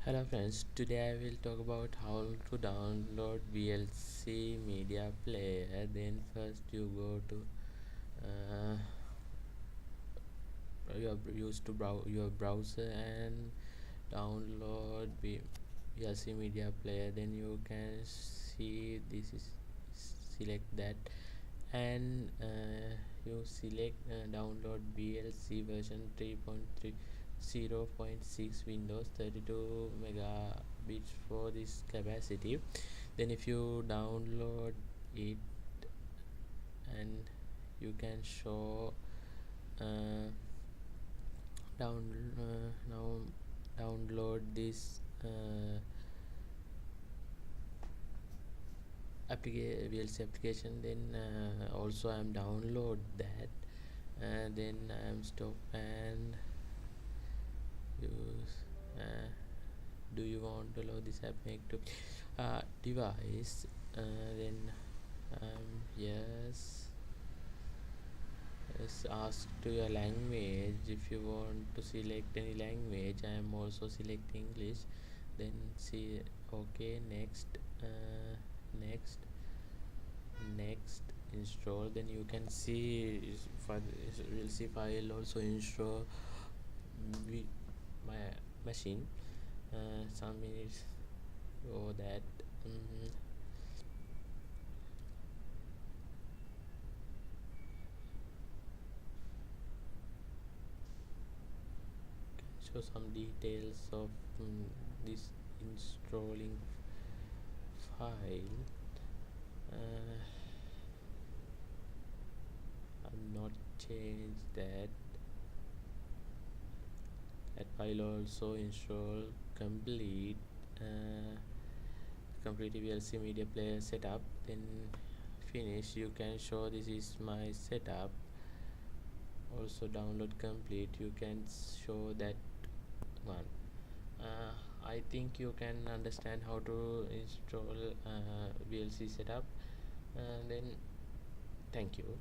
Hello friends, today I will talk about how to download VLC Media Player. Then first you go to uh, your browser and download VLC Media Player. Then you can see this is select that and you select download VLC version 3.3 0.6 Windows 32 megabits for this capacity. Then if you download it and you can show uh, now download this VLC application. Then also I'm download that and then I'm stop and use do you want to load this app make to device then yes, ask to your language. If you want to select any language, I am also select English. Then see okay, next next next install. Then you can see we'll see file also install my machine some minutes or that show some details of this installing file. uh, I'm not changed that file also install complete. Complete VLC media player setup. Then finish. You can show this is my setup. Also download complete. You can show that one. I think you can understand how to install VLC setup. And then thank you.